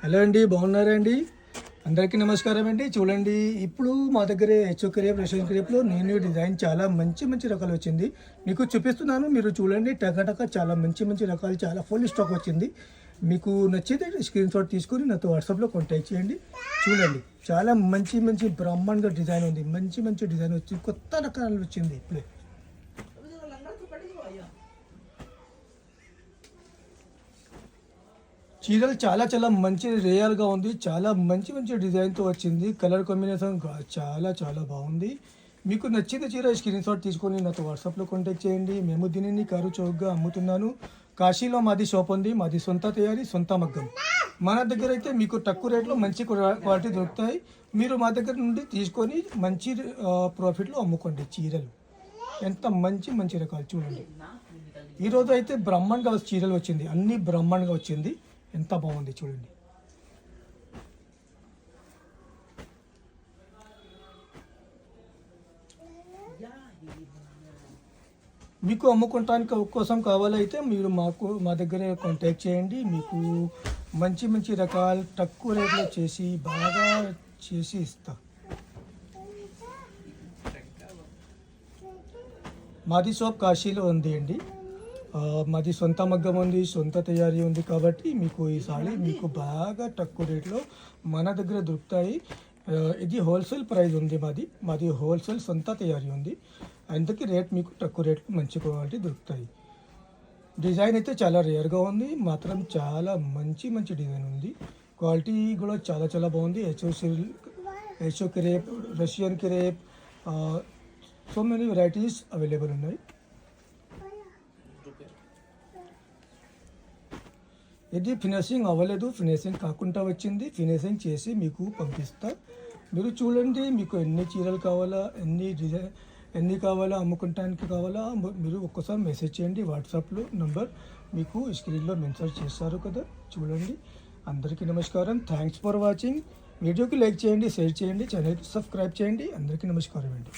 Hello అండి, బాగున్నారా అండి? అందరికీ నమస్కారం అండి. చూడండి, ఇప్పుడు మా దగ్గర హెచ్ఓ క్రేప్, రష్యన్ క్రేప్లో నేను డిజైన్ చాలా మంచి మంచి రకాలు వచ్చింది. మీకు చూపిస్తున్నాను, మీరు చూడండి. టక చాలా మంచి మంచి రకాలు, చాలా ఫుల్ స్టాక్ వచ్చింది. మీకు నచ్చితే స్క్రీన్ షాట్ తీసుకొని నాతో వాట్సాప్లో కాంటాక్ట్ చేయండి. చూడండి, చాలా మంచి మంచి బ్రహ్మాండంగా డిజైన్ ఉంది. మంచి మంచి డిజైన్ వచ్చింది, కొత్త రకాలు వచ్చింది ఇప్పుడే. చీరలు చాలా చాలా మంచి రేయర్గా ఉంది. చాలా మంచి మంచి డిజైన్తో వచ్చింది. కలర్ కాంబినేషన్ చాలా చాలా బాగుంది. మీకు నచ్చిన చీర స్క్రీన్ షాట్ తీసుకొని నాతో వాట్సాప్లో కాంటాక్ట్ చేయండి. మేము దీనిని కారు చౌక్గా అమ్ముతున్నాను. కాశీలో మాది షాప్ ఉంది. మాది సొంత తయారీ, సొంత మగ్గం. మన దగ్గర అయితే మీకు తక్కువ రేట్లో మంచి క్వాలిటీ దొరుకుతాయి. మీరు మా దగ్గర నుండి తీసుకొని మంచి ప్రాఫిట్లో అమ్ముకోండి. చీరలు ఎంత మంచి మంచి రకాలు చూడండి. ఈరోజు అయితే బ్రహ్మాండంగా చీరలు వచ్చింది, అన్నీ బ్రహ్మాండంగా వచ్చింది. ఎంత బాగుంది చూడండి. మీకు అమ్ముకోవటానికి కోసం కావాలైతే మీరు మా దగ్గర కాంటాక్ట్ చేయండి. మీకు మంచి మంచి రకాలు తక్కువ రేట్లో చేసి బాగా చేసి ఇస్తా. మాది షాప్ కాశీలో ఉంది అండి. మాది సొంత మగ్గం ఉంది, సొంత తయారీ ఉంది. కాబట్టి మీకు ఈ సారీ మీకు బాగా తక్కువ రేట్లో మన దగ్గర దొరుకుతాయి. ఇది హోల్సేల్ ప్రైస్ ఉంది. మాది హోల్సేల్ సొంత తయారీ ఉంది. అందుకే రేట్ మీకు తక్కువ రేట్లో మంచి క్వాలిటీ దొరుకుతాయి. డిజైన్ అయితే చాలా రేర్గా ఉంది, మాత్రం చాలా మంచి మంచి డిజైన్ ఉంది. క్వాలిటీ కూడా చాలా చాలా బాగుంది. HO crepe, Russian crepe, so many varieties available ఉన్నాయి. ఇది ఫినిషింగ్ అవ్వలేదు, ఫినిషింగ్ కాకుండా వచ్చింది. ఫినిషింగ్ చేసి మీకు పంపిస్తా. మీరు చూడండి, మీకు ఎన్ని చీరలు కావాలా, ఎన్ని కావాలా, అమ్ముకోవటానికి కావాలా, మీరు ఒక్కసారి మెసేజ్ చేయండి. వాట్సాప్లో నంబర్ మీకు స్క్రీన్లో మెన్షన్ చేస్తారు కదా, చూడండి. అందరికీ నమస్కారం. Thanks for watching. వీడియోకి లైక్ చేయండి, షేర్ చేయండి, ఛానల్కి సబ్స్క్రైబ్ చేయండి. అందరికీ నమస్కారం అండి.